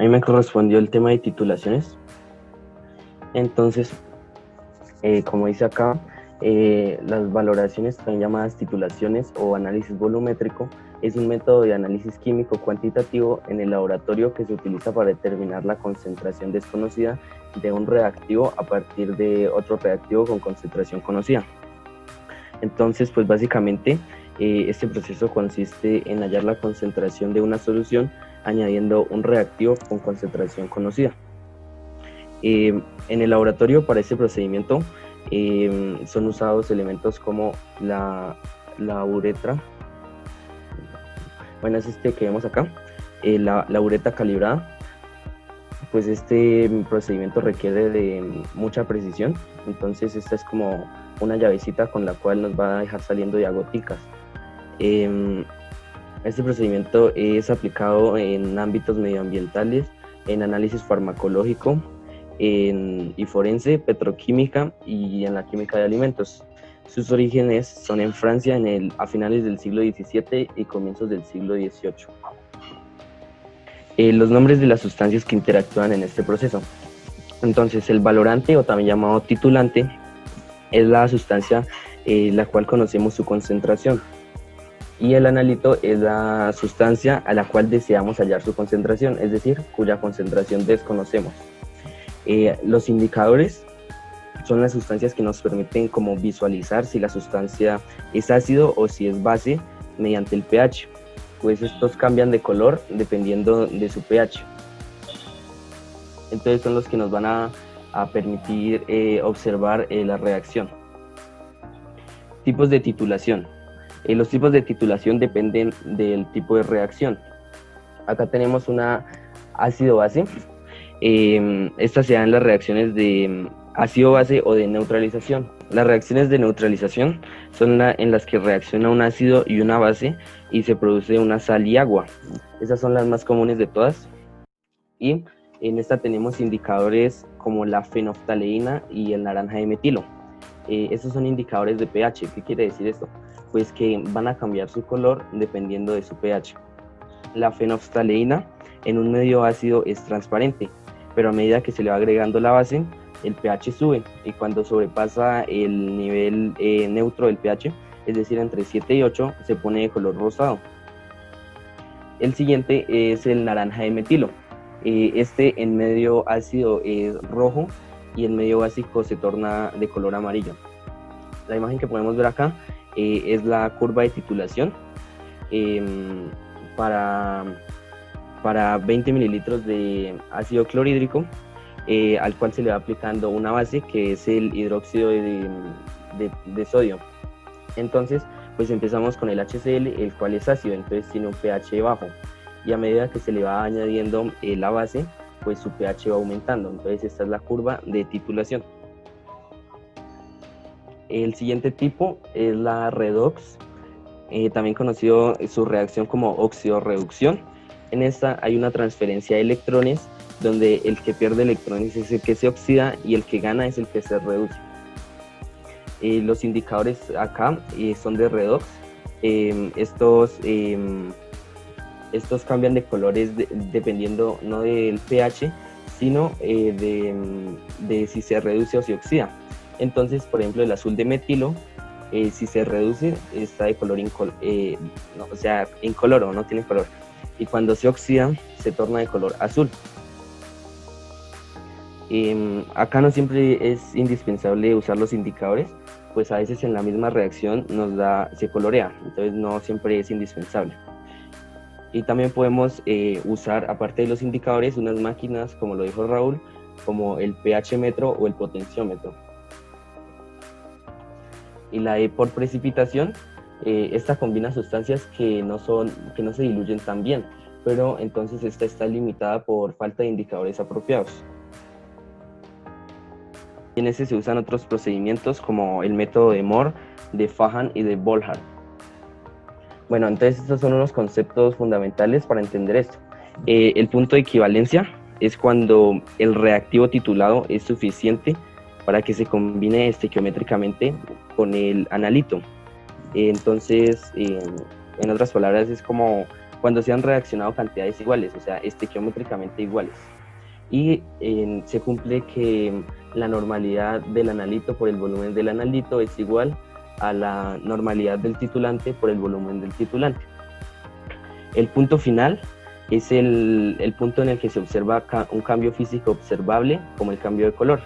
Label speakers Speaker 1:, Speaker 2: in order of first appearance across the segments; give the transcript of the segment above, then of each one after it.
Speaker 1: A mí me correspondió el tema de titulaciones. Entonces, como dice acá, las valoraciones, también llamadas titulaciones o análisis volumétrico, es un método de análisis químico cuantitativo en el laboratorio que se utiliza para determinar la concentración desconocida de un reactivo a partir de otro reactivo con concentración conocida. Entonces, pues básicamente, este proceso consiste en hallar la concentración de una solución añadiendo un reactivo con concentración conocida. En el laboratorio, para este procedimiento, son usados elementos como la uretra. Bueno, es este que vemos acá, la uretra calibrada. Pues este procedimiento requiere de mucha precisión, entonces esta es como una llavecita con la cual nos va a dejar saliendo ya goticas. Este procedimiento es aplicado en ámbitos medioambientales, en análisis farmacológico, y forense, petroquímica y en la química de alimentos. Sus orígenes son en Francia a finales del siglo XVII y comienzos del siglo XVIII. Los nombres de las sustancias que interactúan en este proceso. Entonces, el valorante, o también llamado titulante, es la sustancia la cual conocemos su concentración. Y el analito es la sustancia a la cual deseamos hallar su concentración, es decir, cuya concentración desconocemos. Los indicadores son las sustancias que nos permiten como visualizar si la sustancia es ácido o si es base mediante el pH. Pues estos cambian de color dependiendo de su pH. Entonces son los que nos van a permitir observar la reacción. Tipos de titulación. Los tipos de titulación dependen del tipo de reacción. Acá tenemos una ácido-base. Estas se dan las reacciones de ácido-base o de neutralización. Las reacciones de neutralización son en las que reacciona un ácido y una base y se produce una sal y agua. Esas son las más comunes de todas. Y en esta tenemos indicadores como la fenoftaleína y el naranja de metilo. Estos son indicadores de pH. ¿Qué quiere decir esto? Pues que van a cambiar su color dependiendo de su pH. La fenoftaleína en un medio ácido es transparente, pero a medida que se le va agregando la base, el pH sube, y cuando sobrepasa el nivel neutro del pH, es decir, entre 7 y 8, se pone de color rosado. El siguiente es el naranja de metilo. Este en medio ácido es rojo y en medio básico se torna de color amarillo. La imagen que podemos ver acá es la curva de titulación para 20 mililitros de ácido clorhídrico, al cual se le va aplicando una base que es el hidróxido de sodio. Entonces, pues empezamos con el HCl, el cual es ácido, entonces tiene un pH bajo, y a medida que se le va añadiendo la base, pues su pH va aumentando. Entonces esta es la curva de titulación. El siguiente tipo es la redox, también conocido su reacción como óxido-reducción. En esta hay una transferencia de electrones, donde el que pierde electrones es el que se oxida y el que gana es el que se reduce. Los indicadores acá son de redox. Estos cambian de colores dependiendo no del pH, sino de si se reduce o se oxida. Entonces, por ejemplo, el azul de metilo, si se reduce, está de color incoloro, no tiene color. Y cuando se oxida, se torna de color azul. Acá no siempre es indispensable usar los indicadores, pues a veces en la misma reacción se colorea, entonces no siempre es indispensable. Y también podemos usar, aparte de los indicadores, unas máquinas, como lo dijo Raúl, como el pH metro o el potenciómetro. Y la E por precipitación, esta combina sustancias que no se diluyen tan bien, pero entonces esta está limitada por falta de indicadores apropiados. En ese se usan otros procedimientos como el método de Mohr, de Fahan y de Volhard. Bueno, entonces estos son unos conceptos fundamentales para entender esto. El punto de equivalencia es cuando el reactivo titulado es suficiente para que se combine estequiométricamente con el analito. Entonces, en otras palabras, es como cuando se han reaccionado cantidades iguales, o sea, estequiométricamente iguales. Y se cumple que la normalidad del analito por el volumen del analito es igual a la normalidad del titulante por el volumen del titulante. El punto final es el punto en el que se observa un cambio físico observable, como el cambio de color.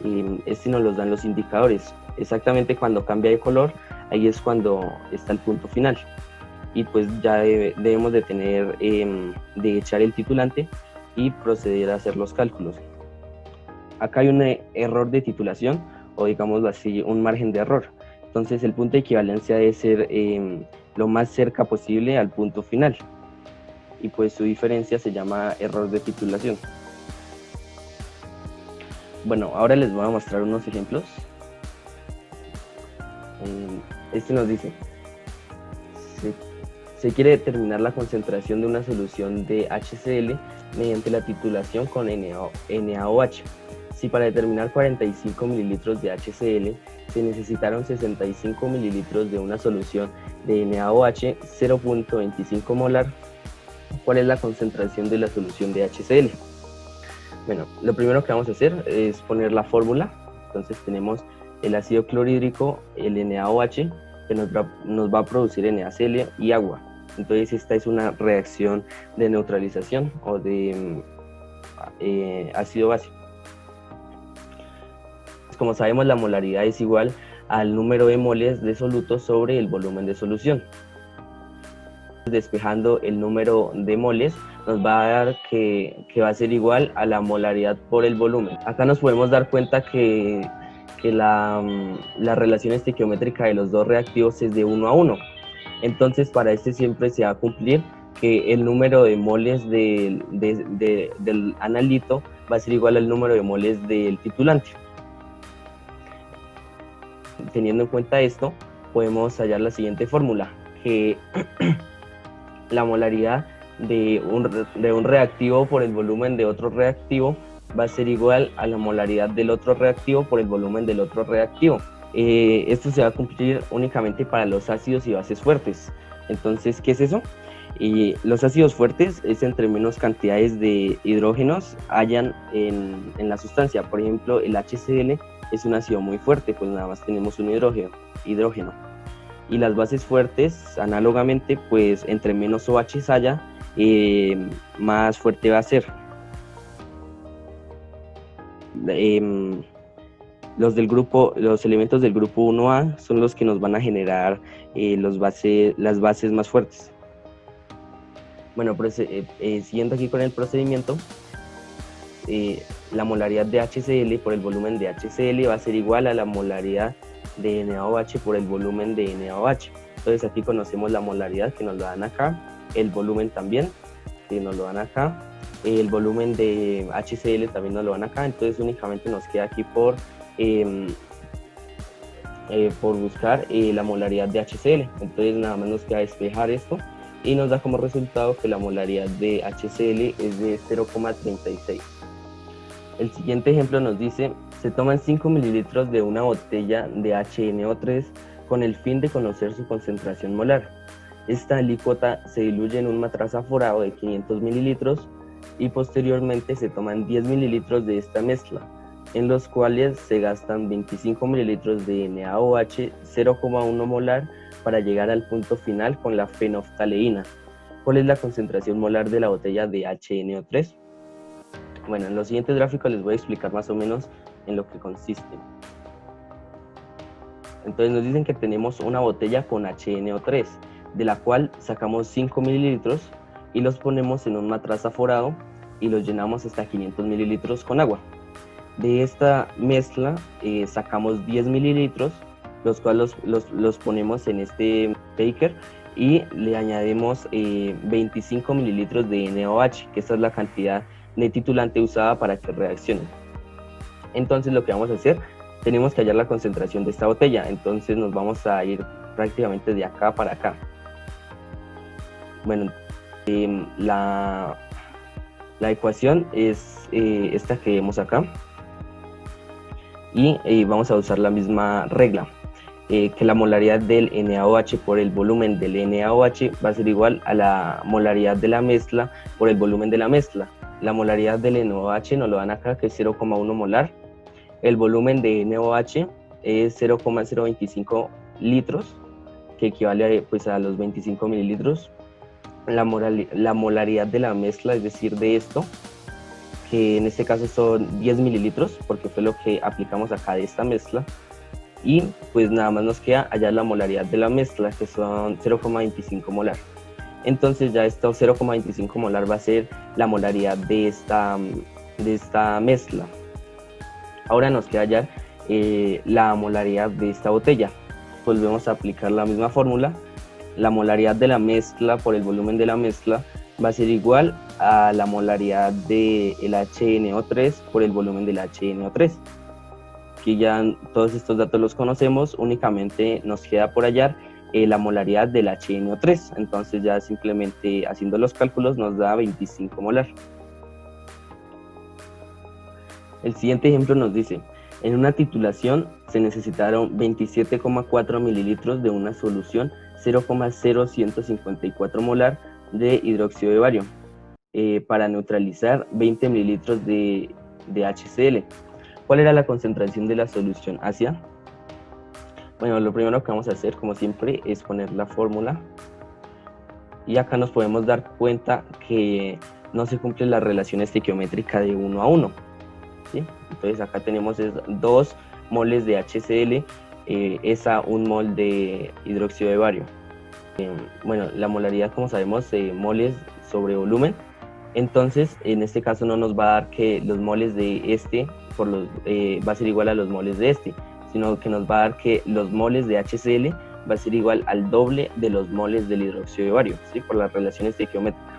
Speaker 1: Y este nos los dan los indicadores. Exactamente cuando cambia de color, ahí es cuando está el punto final. Y pues ya debemos de tener, de echar el titulante y proceder a hacer los cálculos. Acá hay un error de titulación, o digámoslo así, un margen de error. Entonces el punto de equivalencia debe ser lo más cerca posible al punto final. Y pues su diferencia se llama error de titulación. Bueno, ahora les voy a mostrar unos ejemplos. Este nos dice, se quiere determinar la concentración de una solución de HCl mediante la titulación con NaOH. Si para determinar 45 mililitros de HCl se necesitaron 65 mililitros de una solución de NaOH 0.25 molar, ¿cuál es la concentración de la solución de HCl? Bueno, lo primero que vamos a hacer es poner la fórmula. Entonces tenemos el ácido clorhídrico, el NaOH, que nos va a producir NaCl y agua. Entonces esta es una reacción de neutralización o de ácido base. Como sabemos, la molaridad es igual al número de moles de soluto sobre el volumen de solución. Despejando el número de moles nos va a dar que va a ser igual a la molaridad por el volumen. Acá nos podemos dar cuenta que la relación estequiométrica de los dos reactivos es de 1 a 1. Entonces para este siempre se va a cumplir que el número de moles del analito va a ser igual al número de moles del titulante. Teniendo en cuenta esto, podemos hallar la siguiente fórmula, que la molaridad de un reactivo por el volumen de otro reactivo va a ser igual a la molaridad del otro reactivo por el volumen del otro reactivo. Esto se va a cumplir únicamente para los ácidos y bases fuertes. Entonces, ¿qué es eso? Los ácidos fuertes es entre menos cantidades de hidrógenos hayan en la sustancia. Por ejemplo, el HCl es un ácido muy fuerte, pues nada más tenemos un hidrógeno. Y las bases fuertes, análogamente, pues entre menos OH haya, más fuerte va a ser. Los elementos del grupo 1A son los que nos van a generar las bases más fuertes. Bueno, siguiendo aquí con el procedimiento, la molaridad de HCl por el volumen de HCl va a ser igual a la molaridad de NaOH por el volumen de NaOH. Entonces aquí conocemos la molaridad, que nos lo dan acá, el volumen también, que nos lo dan acá, el volumen de HCl también nos lo dan acá. Entonces únicamente nos queda aquí por buscar la molaridad de HCl. Entonces nada más nos queda despejar esto y nos da como resultado que la molaridad de HCl es de 0,36. El siguiente ejemplo nos dice: se toman 5 mililitros de una botella de HNO3 con el fin de conocer su concentración molar. Esta alícuota se diluye en un matraz aforado de 500 mililitros y posteriormente se toman 10 mililitros de esta mezcla, en los cuales se gastan 25 mililitros de NaOH 0,1 molar para llegar al punto final con la fenoftaleína. ¿Cuál es la concentración molar de la botella de HNO3? Bueno, en los siguientes gráficos les voy a explicar más o menos en lo que consiste. Entonces nos dicen que tenemos una botella con HNO3, de la cual sacamos 5 mililitros y los ponemos en un matraz aforado y los llenamos hasta 500 mililitros con agua. De esta mezcla sacamos 10 mililitros, los cuales los ponemos en este beaker y le añadimos 25 mililitros de NaOH, que esta es la cantidad de titulante usada para que reaccionen. Entonces lo que vamos a hacer, tenemos que hallar la concentración de esta botella. Entonces nos vamos a ir prácticamente de acá para acá. Bueno, la ecuación es esta que vemos acá y vamos a usar la misma regla. que la molaridad del NaOH por el volumen del NaOH va a ser igual a la molaridad de la mezcla por el volumen de la mezcla. La molaridad del NaOH nos lo dan acá, que es 0,1 molar. El volumen de NaOH es 0,025 litros, que equivale pues, a los 25 mililitros. La molaridad de la mezcla, es decir, de esto, que en este caso son 10 mililitros, porque fue lo que aplicamos acá de esta mezcla. Y pues nada más nos queda hallar la molaridad de la mezcla, que son 0,25 molar. Entonces ya esto 0,25 molar va a ser la molaridad de esta mezcla. Ahora nos queda hallar la molaridad de esta botella. Volvemos a aplicar la misma fórmula. La molaridad de la mezcla por el volumen de la mezcla va a ser igual a la molaridad del HNO3 por el volumen del HNO3. Aquí ya todos estos datos los conocemos, únicamente nos queda por hallar la molaridad del HNO3. Entonces ya simplemente haciendo los cálculos nos da 25 molar. El siguiente ejemplo nos dice: en una titulación se necesitaron 27,4 mililitros de una solución 0,0154 molar de hidróxido de bario para neutralizar 20 mililitros de HCl. ¿Cuál era la concentración de la solución ácida? Bueno, lo primero que vamos a hacer, como siempre, es poner la fórmula. Y acá nos podemos dar cuenta que no se cumple la relación estequiométrica de 1 a 1. ¿Sí? Entonces acá tenemos 2 moles de HCl, es a 1 mol de hidróxido de bario. Bueno, la molaridad, como sabemos, moles sobre volumen. Entonces, en este caso no nos va a dar que los moles de este va a ser igual a los moles de este, sino que nos va a dar que los moles de HCl va a ser igual al doble de los moles del hidróxido de bario, ¿sí? Por la relación estequiométrica.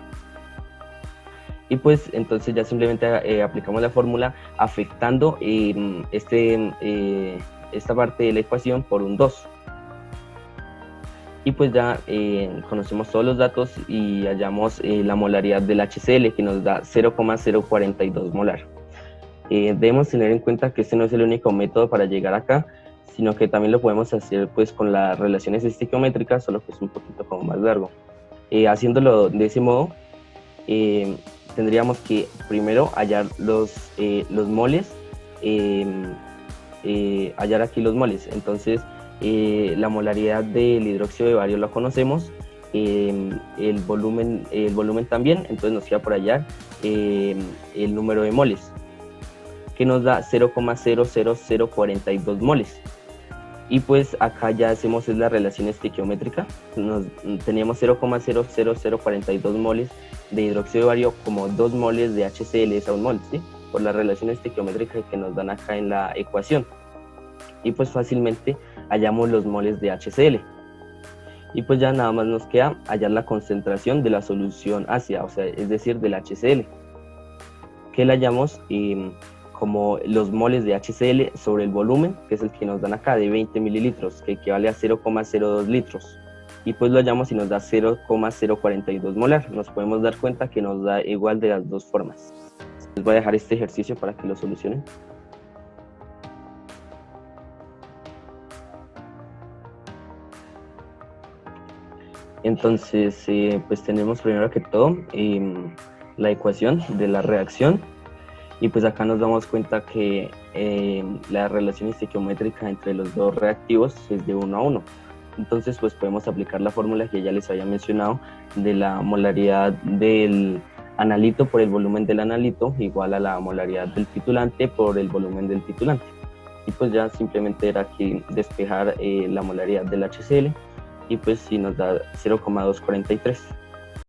Speaker 1: Y pues entonces ya simplemente aplicamos la fórmula afectando esta parte de la ecuación por un 2. Y pues ya conocemos todos los datos y hallamos la molaridad del HCl, que nos da 0,042 molar. Debemos tener en cuenta que este no es el único método para llegar acá, sino que también lo podemos hacer pues con las relaciones estequiométricas, solo que es un poquito como más largo. Haciéndolo de ese modo, tendríamos que primero hallar los moles, hallar aquí los moles. Entonces la molaridad del hidróxido de bario lo conocemos, el volumen también, entonces nos queda por hallar el número de moles, que nos da 0,00042 moles. Y pues acá ya hacemos la relación estequiométrica. Teníamos 0,00042 moles de hidróxido de bario como 2 moles de HCl es a 1 mol, ¿sí? Por la relación estequiométrica que nos dan acá en la ecuación. Y pues fácilmente hallamos los moles de HCl. Y pues ya nada más nos queda hallar la concentración de la solución ácida, o sea, es decir, del HCl, que la hallamos como los moles de HCl sobre el volumen, que es el que nos dan acá, de 20 mililitros, que equivale a 0,02 litros. Y pues lo hallamos y nos da 0,042 molar. Nos podemos dar cuenta que nos da igual de las dos formas. Les voy a dejar este ejercicio para que lo solucionen. Entonces, pues tenemos primero que todo la ecuación de la reacción. Y pues acá nos damos cuenta que la relación estequiométrica entre los dos reactivos es de 1 a 1. Entonces pues podemos aplicar la fórmula que ya les había mencionado de la molaridad del analito por el volumen del analito igual a la molaridad del titulante por el volumen del titulante. Y pues ya simplemente era aquí despejar la molaridad del HCl y pues sí nos da 0,243.